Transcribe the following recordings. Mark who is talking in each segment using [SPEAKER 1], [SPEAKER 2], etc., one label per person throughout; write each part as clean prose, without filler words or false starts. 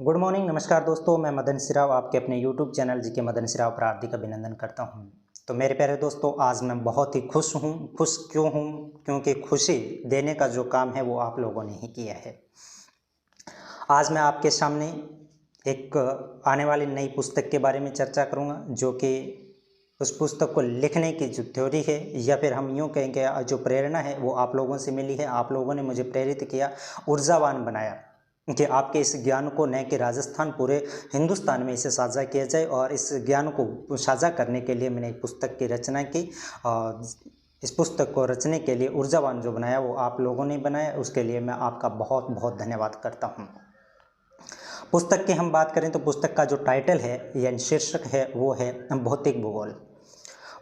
[SPEAKER 1] Good morning, नमस्कार दोस्तों। मैं मदन सिराव आपके अपने यूट्यूब चैनल जी के मदन सिराव पर हार्दिक अभिनंदन करता हूं। तो मेरे प्यारे दोस्तों, आज मैं बहुत ही खुश हूं। खुश क्यों हूं? क्योंकि खुशी देने का जो काम है वो आप लोगों ने ही किया है। आज मैं आपके सामने एक आने वाली नई पुस्तक के बारे में चर्चा करूंगा, जो कि उस पुस्तक को लिखने की जो थ्योरी है, या फिर हम यूँ कहेंगे जो प्रेरणा है, वो आप लोगों से मिली है। आप लोगों ने मुझे प्रेरित किया, ऊर्जावान बनाया कि आपके इस ज्ञान को न कि राजस्थान, पूरे हिंदुस्तान में इसे साझा किया जाए। और इस ज्ञान को साझा करने के लिए मैंने एक पुस्तक की रचना की। और इस पुस्तक को रचने के लिए ऊर्जावान जो बनाया वो आप लोगों ने बनाया, उसके लिए मैं आपका बहुत बहुत धन्यवाद करता हूँ। पुस्तक की हम बात करें तो पुस्तक का जो टाइटल है यानी शीर्षक है वो है भौतिक भूगोल।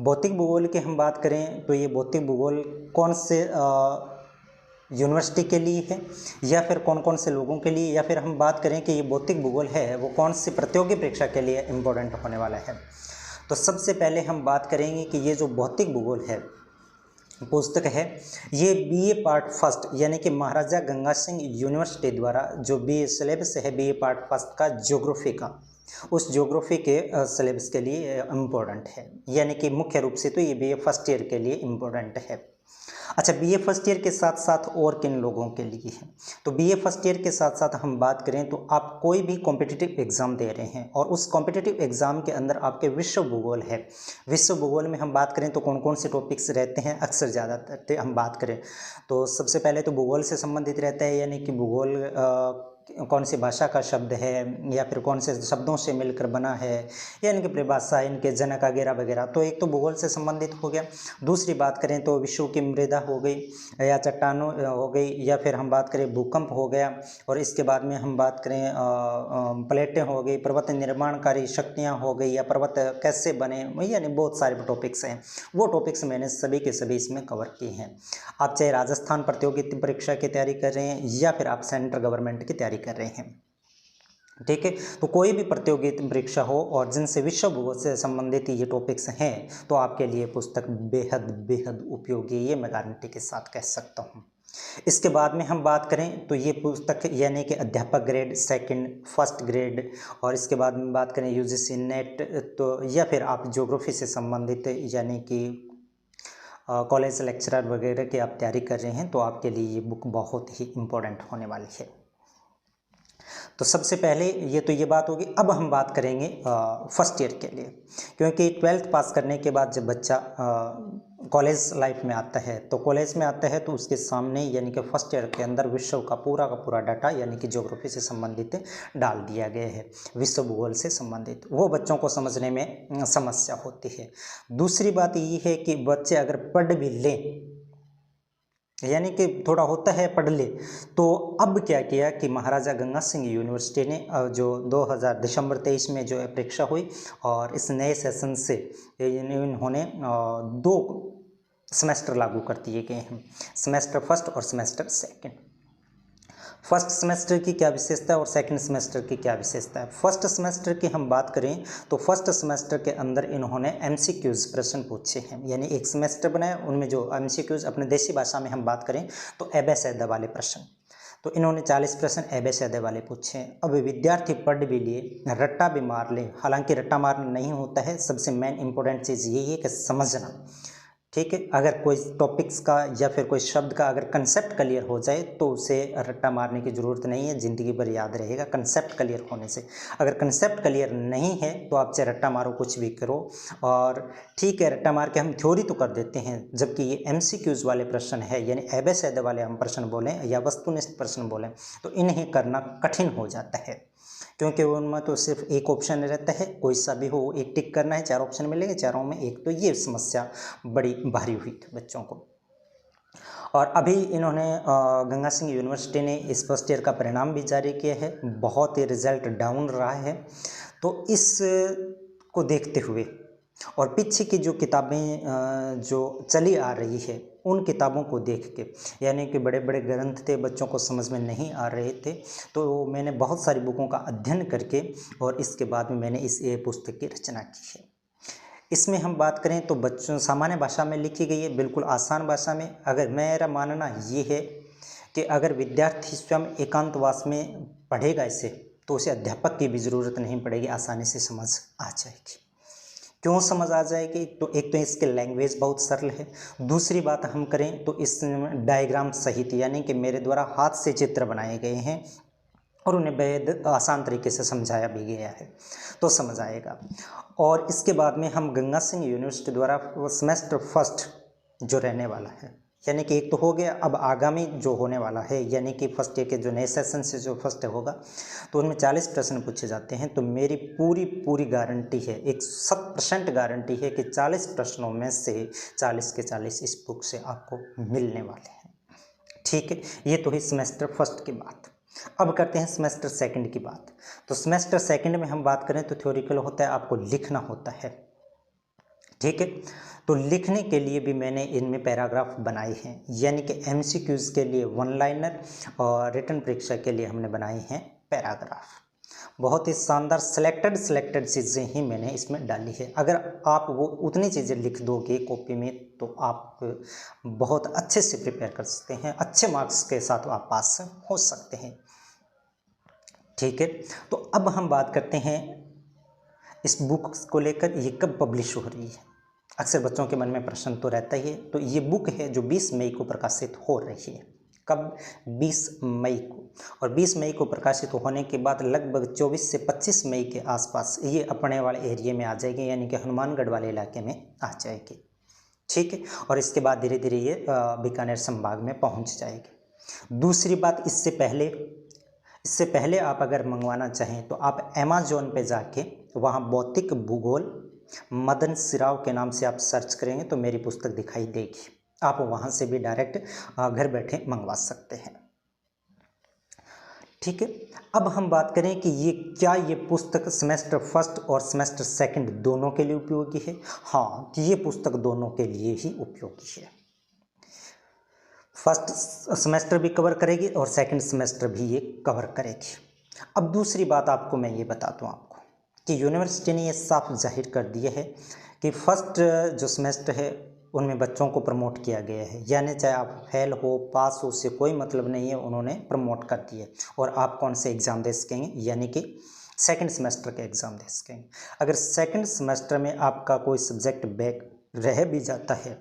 [SPEAKER 1] भौतिक भूगोल की हम बात करें तो ये भौतिक भूगोल कौन से यूनिवर्सिटी के लिए है, या फिर कौन कौन से लोगों के लिए, या फिर हम बात करें कि ये भौतिक भूगोल है वो कौन सी प्रतियोगी परीक्षा के लिए इम्पोर्टेंट होने वाला है। तो सबसे पहले हम बात करेंगे कि ये जो भौतिक भूगोल है पुस्तक है, ये बीए पार्ट फर्स्ट यानी कि महाराजा गंगा सिंह यूनिवर्सिटी द्वारा जो बीए सिलेबस है, बीए पार्ट फर्स्ट का ज्योग्राफी का, उस ज्योग्राफी के सिलेबस के लिए इम्पोर्टेंट है। यानी कि मुख्य रूप से तो ये बीए फर्स्ट ईयर के लिए इम्पोर्टेंट है। अच्छा, बीए फर्स्ट ईयर के साथ साथ और किन लोगों के लिए है? तो बीए फर्स्ट ईयर के साथ साथ हम बात करें तो आप कोई भी कॉम्पिटिटिव एग्ज़ाम दे रहे हैं और उस कॉम्पिटिटिव एग्ज़ाम के अंदर आपके विश्व भूगोल है। विश्व भूगोल में हम बात करें तो कौन कौन से टॉपिक्स रहते हैं, अक्सर ज़्यादातर हम बात करें तो सबसे पहले तो भूगोल से संबंधित रहता है। यानी कि भूगोल कौन सी भाषा का शब्द है या फिर कौन से शब्दों से मिलकर बना है, यानी कि परिभाषा, इनके जनक वगैरह वगैरह। तो एक तो भूगोल से संबंधित हो गया। दूसरी बात करें तो विश्व की मृदा हो गई या चट्टानों हो गई, या फिर हम बात करें भूकंप हो गया, और इसके बाद में हम बात करें प्लेटें हो गई, पर्वत निर्माणकारी शक्तियाँ हो गई, या पर्वत कैसे बने, यानी बहुत सारे टॉपिक्स हैं। वो टॉपिक्स मैंने सभी के सभी इसमें कवर किए हैं। आप चाहे राजस्थान प्रतियोगी परीक्षा की तैयारी कर रहे हैं या फिर आप सेंट्रल गवर्नमेंट की तैयारी कर रहे हैं, ठीक है, तो कोई भी प्रतियोगी परीक्षा हो और जिनसे विश्व भूगोल से संबंधित ये टॉपिक्स हैं तो आपके लिए पुस्तक बेहद बेहद उपयोगी, ये मैं गारंटी के साथ कह सकता हूँ। इसके बाद में हम बात करें तो ये पुस्तक यानी कि अध्यापक ग्रेड सेकंड, फर्स्ट ग्रेड, और इसके बाद में बात करें यूजीसी नेट, तो या फिर आप ज्योग्राफी से संबंधित यानी कि कॉलेज लेक्चरर वगैरह की आप तैयारी कर रहे हैं तो आपके लिए ये बुक बहुत ही इम्पोर्टेंट होने वाली है। तो सबसे पहले ये बात होगी। अब हम बात करेंगे फर्स्ट ईयर के लिए, क्योंकि 12th पास करने के बाद जब बच्चा कॉलेज लाइफ में आता है तो कॉलेज में आता है तो उसके सामने यानी कि फर्स्ट ईयर के अंदर विश्व का पूरा डाटा यानी कि ज्योग्राफी से संबंधित डाल दिया गया है, विश्व भूगोल से संबंधित। वो बच्चों को समझने में समस्या होती है। दूसरी बात ये है कि बच्चे अगर पढ़ भी लें, यानी कि थोड़ा होता है पढ़ ले, तो अब क्या किया कि महाराजा गंगा सिंह यूनिवर्सिटी ने जो 2000 दिसंबर 23 में जो परीक्षा हुई और इस नए सेशन से इन्होंने 2 सेमेस्टर लागू कर दिए गए हैं, सेमेस्टर फर्स्ट और सेमेस्टर सेकंड। फर्स्ट सेमेस्टर की क्या विशेषता है और सेकंड सेमेस्टर की क्या विशेषता है? फर्स्ट सेमेस्टर की हम बात करें तो फर्स्ट सेमेस्टर के अंदर इन्होंने एमसीक्यूज प्रश्न पूछे हैं, यानी एक सेमेस्टर बनाया, उनमें जो एमसीक्यूज अपने देसी भाषा में हम बात करें तो एबेसेदा वाले प्रश्न, तो इन्होंने 40 प्रश्न एबेसेदा वाले पूछे हैं। अब विद्यार्थी पढ़ भी लिए, रट्टा भी मार ले, हालांकि रट्टा मारना नहीं होता है, सबसे मेन इंपॉर्टेंट चीज़ यही है कि समझना, ठीक है। अगर कोई टॉपिक्स का या फिर कोई शब्द का अगर कंसेप्ट क्लियर हो जाए तो उसे रट्टा मारने की ज़रूरत नहीं है, ज़िंदगी भर याद रहेगा कंसेप्ट क्लियर होने से। अगर कंसेप्ट क्लियर नहीं है तो आप चाहे रट्टा मारो, कुछ भी करो, और ठीक है रट्टा मार के हम थ्योरी तो कर देते हैं, जबकि ये एमसीक्यूज वाले प्रश्न है, यानी एबेसेदा वाले हम प्रश्न बोलें या वस्तुनिष्ठ प्रश्न बोलें तो इन्हें करना कठिन हो जाता है, क्योंकि उनमें तो सिर्फ एक ऑप्शन रहता है, कोई सा भी हो एक टिक करना है, 4 ऑप्शन मिलेंगे, चारों में एक, तो ये समस्या बड़ी भारी हुई थी बच्चों को। और अभी इन्होंने गंगा सिंह यूनिवर्सिटी ने इस फर्स्ट ईयर का परिणाम भी जारी किया है, बहुत ही रिजल्ट डाउन रहा है। तो इस को देखते हुए और पीछे की जो किताबें जो चली आ रही है उन किताबों को देख के, यानी कि बड़े बड़े ग्रंथ थे, बच्चों को समझ में नहीं आ रहे थे, तो मैंने बहुत सारी बुकों का अध्ययन करके और इसके बाद में मैंने इस पुस्तक की रचना की है। इसमें हम बात करें तो बच्चों सामान्य भाषा में लिखी गई है, बिल्कुल आसान भाषा में। अगर मेरा मानना ये है कि अगर विद्यार्थी स्वयं एकांतवास में पढ़ेगा इसे तो उसे अध्यापक की भी ज़रूरत नहीं पड़ेगी, आसानी से समझ आ जाएगी। क्यों समझ आ जाएगी? तो एक तो इसके लैंग्वेज बहुत सरल है, दूसरी बात हम करें तो इस डायग्राम सहित, यानी कि मेरे द्वारा हाथ से चित्र बनाए गए हैं और उन्हें बेहद आसान तरीके से समझाया भी गया है, तो समझ आएगा। और इसके बाद में हम गंगा सिंह यूनिवर्सिटी द्वारा सेमेस्टर फर्स्ट जो रहने वाला है, यानी कि एक तो हो गया, अब आगामी जो होने वाला है यानी कि फर्स्ट ईयर के जो नए सेशन से जो फर्स्ट होगा तो उनमें 40 प्रश्न पूछे जाते हैं। तो मेरी पूरी गारंटी है, 100% गारंटी है कि 40 प्रश्नों में से 40 के 40 इस बुक से आपको मिलने वाले हैं। ठीक है, ये तो है सेमेस्टर फर्स्ट की बात। अब करते हैं सेमेस्टर सेकंड की बात। तो सेमेस्टर सेकंड में हम बात करें तो थ्योरिकल होता है, आपको लिखना होता है। ठीक है, तो लिखने के लिए भी मैंने इनमें पैराग्राफ बनाए हैं, यानी कि एमसीक्यूज़ के लिए वन लाइनर और रिटन परीक्षा के लिए हमने बनाए हैं पैराग्राफ। बहुत ही शानदार सिलेक्टेड चीज़ें ही मैंने इसमें डाली है। अगर आप वो उतनी चीज़ें लिख दोगे कॉपी में तो आप बहुत अच्छे से प्रिपेयर कर सकते हैं, अच्छे मार्क्स के साथ आप पास हो सकते हैं। ठीक है, तो अब हम बात करते हैं इस बुक को लेकर, ये कब पब्लिश हो रही है। अक्सर बच्चों के मन में प्रश्न तो रहता ही है। तो ये बुक है जो 20 मई को प्रकाशित हो रही है। कब? 20 मई को। और 20 मई को प्रकाशित होने के बाद लगभग 24 से 25 मई के आसपास ये अपने वाले एरिया में आ जाएगी, यानी कि हनुमानगढ़ वाले इलाके में आ जाएगी। ठीक है, और इसके बाद धीरे धीरे ये बीकानेर संभाग में पहुंच जाएगी। दूसरी बात, इससे पहले आप अगर मंगवाना चाहें तो आप अमेज़ॉन पे जाके वहाँ भौतिक भूगोल मदन सिराव के नाम से आप सर्च करेंगे तो मेरी पुस्तक दिखाई देगी। आप वहाँ से भी डायरेक्ट घर बैठे मंगवा सकते हैं। ठीक है, अब हम बात करें कि ये पुस्तक सेमेस्टर फर्स्ट और सेमेस्टर सेकंड दोनों के लिए उपयोगी है। हाँ, ये पुस्तक दोनों के लिए ही उपयोगी है। फर्स्ट सेमेस्टर भी कवर करेगी और सेकंड सेमेस्टर भी ये कवर करेगी। अब दूसरी बात आपको मैं ये बता दूँ आपको कि यूनिवर्सिटी ने ये साफ जाहिर कर दिया है कि फर्स्ट जो सेमेस्टर है उनमें बच्चों को प्रमोट किया गया है, यानी चाहे आप फेल हो पास हो उससे कोई मतलब नहीं है, उन्होंने प्रमोट कर दिया। और आप कौन से एग्ज़ाम दे सकेंगे, यानी कि सेकंड सेमेस्टर के एग्ज़ाम दे सकेंगे। अगर सेकंड सेमेस्टर में आपका कोई सब्जेक्ट बैक रह भी जाता है,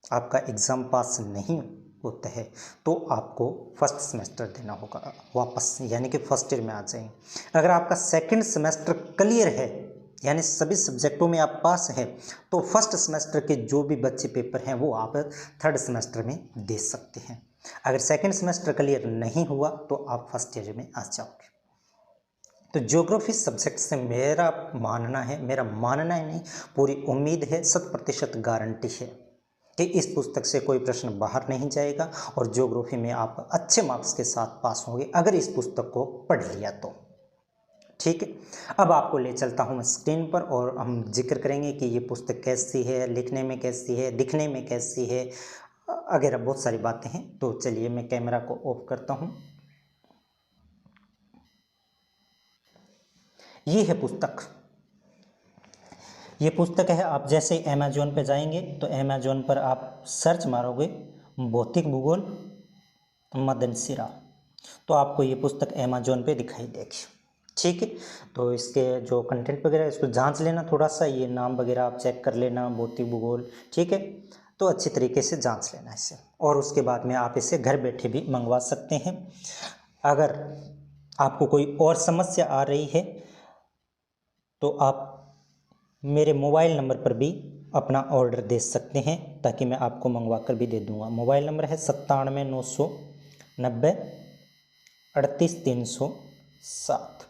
[SPEAKER 1] आपका एग्ज़ाम पास नहीं होता है, तो आपको फर्स्ट सेमेस्टर देना होगा वापस, यानी कि फर्स्ट ईयर में आ जाएंगे। अगर आपका सेकंड सेमेस्टर क्लियर है, यानी सभी सब्जेक्टों में आप पास हैं, तो फर्स्ट सेमेस्टर के जो भी बच्चे पेपर हैं वो आप थर्ड सेमेस्टर में दे सकते हैं। अगर सेकंड सेमेस्टर क्लियर नहीं हुआ तो आप फर्स्ट ईयर में आ जाओगे। तो ज्योग्राफी सब्जेक्ट से मेरा मानना है नहीं, पूरी उम्मीद है, 100% गारंटी है कि इस पुस्तक से कोई प्रश्न बाहर नहीं जाएगा और ज्योग्राफी में आप अच्छे मार्क्स के साथ पास होंगे अगर इस पुस्तक को पढ़ लिया तो। ठीक है, अब आपको ले चलता हूँ स्क्रीन पर और हम जिक्र करेंगे कि ये पुस्तक कैसी है, लिखने में कैसी है, दिखने में कैसी है, वगैरह बहुत सारी बातें हैं। तो चलिए मैं कैमरा को ऑफ करता हूँ। ये है पुस्तक, ये पुस्तक है। आप जैसे अमेज़ॉन पे जाएंगे तो अमेज़ॉन पर आप सर्च मारोगे भौतिक भूगोल मदन सिरा, तो आपको ये पुस्तक अमेज़ॉन पे दिखाई देगी। ठीक है, तो इसके जो कंटेंट वगैरह इसको जांच लेना थोड़ा सा, ये नाम वगैरह आप चेक कर लेना भौतिक भूगोल। ठीक है, तो अच्छी तरीके से जांच लेना इसे, और उसके बाद में आप इसे घर बैठे भी मंगवा सकते हैं। अगर आपको कोई और समस्या आ रही है तो आप मेरे मोबाइल नंबर पर भी अपना ऑर्डर दे सकते हैं, ताकि मैं आपको मंगवा कर भी दे दूँगा। मोबाइल नंबर है 97 990 38 307।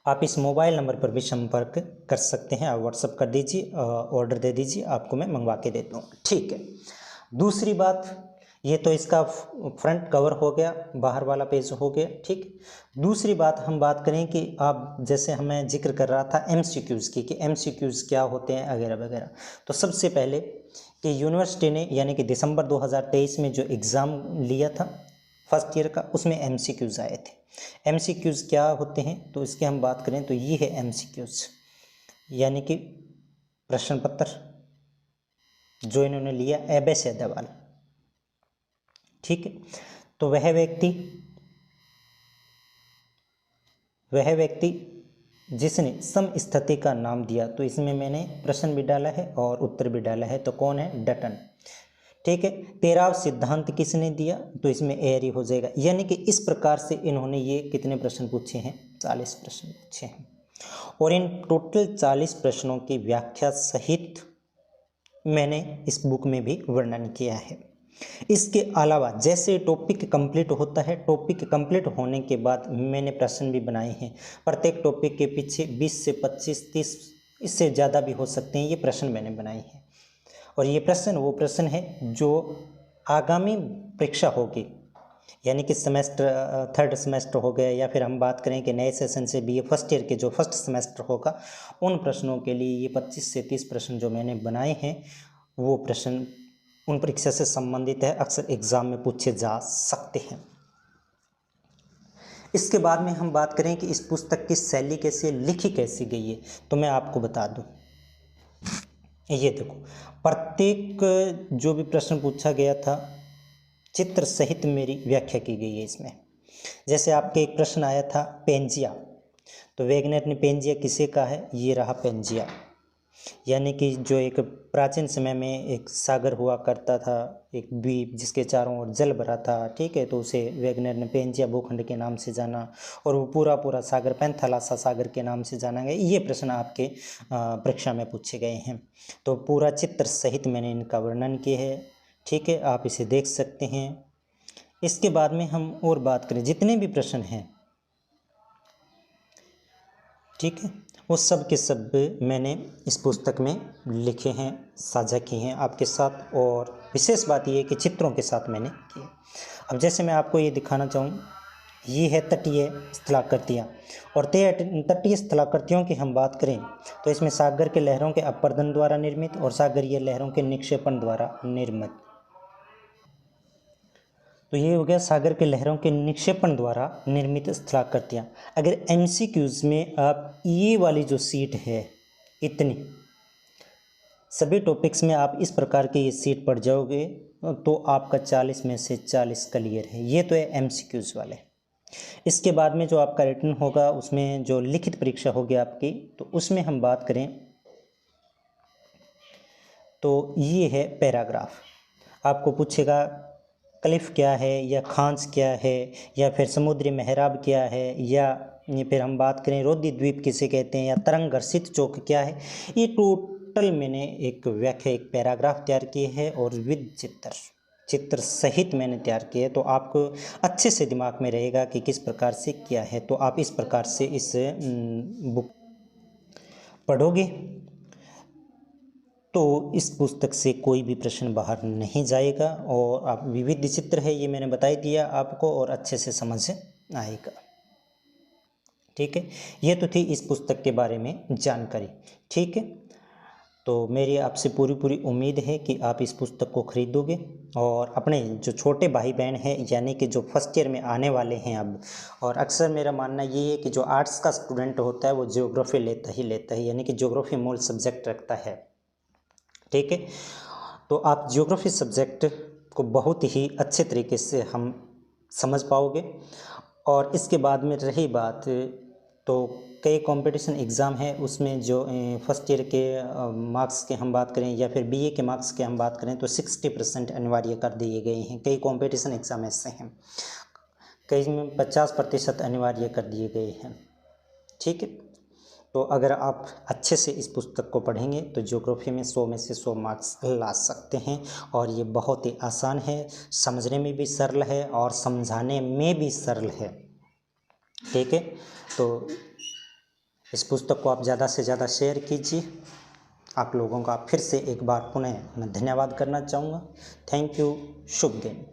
[SPEAKER 1] आप इस मोबाइल नंबर पर भी संपर्क कर सकते हैं। आप व्हाट्सअप कर दीजिए, ऑर्डर दे दीजिए, आपको मैं मंगवा के दे दूँगा। ठीक है, दूसरी बात, ये तो इसका फ्रंट कवर हो गया, बाहर वाला पेज हो गया। ठीक, दूसरी बात हम बात करें कि आप जैसे हमें जिक्र कर रहा था एमसीक्यूज़ की, कि एमसीक्यूज़ क्या होते हैं वगैरह वगैरह। तो सबसे पहले कि यूनिवर्सिटी ने यानी कि दिसंबर 2023 में जो एग्ज़ाम लिया था फर्स्ट ईयर का, उसमें एमसीक्यूज़ आए थे। एमसीक्यूज़ क्या होते हैं तो इसकी हम बात करें तो ये है एमसीक्यूज़, यानी कि प्रश्न पत्र जो इन्होंने लिया एबे सैदावाल। ठीक है, तो वह व्यक्ति वह व्यक्ति जिसने समस्थिति का नाम दिया, तो इसमें मैंने प्रश्न भी डाला है और उत्तर भी डाला है, तो कौन है? डटन। ठीक है। 13वां सिद्धांत किसने दिया? तो इसमें एरी हो जाएगा। यानी कि इस प्रकार से इन्होंने ये कितने प्रश्न पूछे हैं? 40 प्रश्न पूछे हैं। और इन टोटल 40 प्रश्नों की व्याख्या सहित मैंने इस बुक में भी वर्णन किया है। इसके अलावा जैसे टॉपिक कंप्लीट होता है, टॉपिक कंप्लीट होने के बाद मैंने प्रश्न भी बनाए हैं। प्रत्येक टॉपिक के पीछे 20 से 25, 30, इससे ज़्यादा भी हो सकते हैं, ये प्रश्न मैंने बनाए हैं। और ये प्रश्न वो प्रश्न है जो आगामी परीक्षा होगी, यानी कि सेमेस्टर, थर्ड सेमेस्टर हो गया, या फिर हम बात करें कि नए सेशन से BA फर्स्ट ईयर के जो फर्स्ट सेमेस्टर होगा, उन प्रश्नों के लिए ये 25 से 30 प्रश्न जो मैंने बनाए हैं, वो प्रश्न उन परीक्षा से संबंधित है, अक्सर एग्ज़ाम में पूछे जा सकते हैं। इसके बाद में हम बात करें कि इस पुस्तक की शैली कैसी है, लिखी कैसी गई है, तो मैं आपको बता दूं। ये देखो, प्रत्येक जो भी प्रश्न पूछा गया था, चित्र सहित मेरी व्याख्या की गई है इसमें। जैसे आपके एक प्रश्न आया था पेंजिया, तो वेगनर ने पेंजिया किसे कहा है? ये रहा पेंजिया, यानी कि जो एक प्राचीन समय में एक सागर हुआ करता था, एक द्वीप जिसके चारों ओर जल भरा था। ठीक है, तो उसे वेगनर ने पेंजिया भूखंड के नाम से जाना, और वो पूरा सागर पैंथालासा सागर के नाम से जाना गया। ये प्रश्न आपके परीक्षा में पूछे गए हैं, तो पूरा चित्र सहित मैंने इनका वर्णन किया है। ठीक है, आप इसे देख सकते हैं। इसके बाद में हम और बात करें, जितने भी प्रश्न हैं, ठीक है, वो सब के सब मैंने इस पुस्तक में लिखे हैं, साझा किए हैं आपके साथ। और विशेष बात ये है कि चित्रों के साथ मैंने किए। अब जैसे मैं आपको ये दिखाना चाहूँ, ये है तटीय स्थलाकृतियाँ, और तटीय स्थलाकृतियों की हम बात करें तो इसमें सागर के लहरों के अपरदन द्वारा निर्मित और सागरीय लहरों के निक्षेपण द्वारा निर्मित। तो ये हो गया सागर के लहरों के निक्षेपण द्वारा निर्मित स्थलाकृतियाँ। अगर MCQs में आप ये वाली जो सीट है, इतनी सभी टॉपिक्स में आप इस प्रकार की ये सीट पढ़ जाओगे, तो आपका 40 में से 40 क्लियर है। ये तो है MCQs वाले। इसके बाद में जो आपका रिटन होगा, उसमें जो लिखित परीक्षा होगी आपकी, तो उसमें हम बात करें तो ये है पैराग्राफ। आपको पूछेगा क्लिफ क्या है, या खांच क्या है, या फिर समुद्री मेहराब क्या है, या फिर हम बात करें रोदी द्वीप किसे कहते हैं, या तरंग घर्षित चौक क्या है। ये टोटल मैंने एक व्याख्या, एक पैराग्राफ तैयार की है, और विद चित्र सहित मैंने तैयार किया है। तो आपको अच्छे से दिमाग में रहेगा कि किस प्रकार से क्या है। तो आप इस प्रकार से इस बुक पढ़ोगे तो इस पुस्तक से कोई भी प्रश्न बाहर नहीं जाएगा, और आप विविध चित्र है ये मैंने बता दिया आपको, और अच्छे से समझ आएगा। ठीक है, ये तो थी इस पुस्तक के बारे में जानकारी। ठीक है, तो मेरी आपसे पूरी उम्मीद है कि आप इस पुस्तक को खरीदोगे, और अपने जो छोटे भाई बहन हैं, यानी कि जो फर्स्ट ईयर में आने वाले हैं अब, और अक्सर मेरा मानना ये है कि जो आर्ट्स का स्टूडेंट होता है वो ज्योग्राफी लेता है, यानी कि ज्योग्राफी मूल सब्जेक्ट रखता है। ठीक है, तो आप ज्योग्राफी सब्जेक्ट को बहुत ही अच्छे तरीके से हम समझ पाओगे। और इसके बाद में रही बात, तो कई कंपटीशन एग्ज़ाम है, उसमें जो फर्स्ट ईयर के मार्क्स के हम बात करें, या फिर BA के मार्क्स के हम बात करें, तो 60% अनिवार्य कर दिए गए हैं। कई कंपटीशन एग्ज़ाम ऐसे हैं, कई में 50% अनिवार्य कर दिए गए हैं। ठीक है, तो अगर आप अच्छे से इस पुस्तक को पढ़ेंगे तो ज्योग्राफी में 100 में से 100 मार्क्स ला सकते हैं। और ये बहुत ही आसान है, समझने में भी सरल है और समझाने में भी सरल है। ठीक है, तो इस पुस्तक को आप ज़्यादा से ज़्यादा शेयर कीजिए। आप लोगों का फिर से एक बार पुनः मैं धन्यवाद करना चाहूँगा। Thank you. शुभ दिन।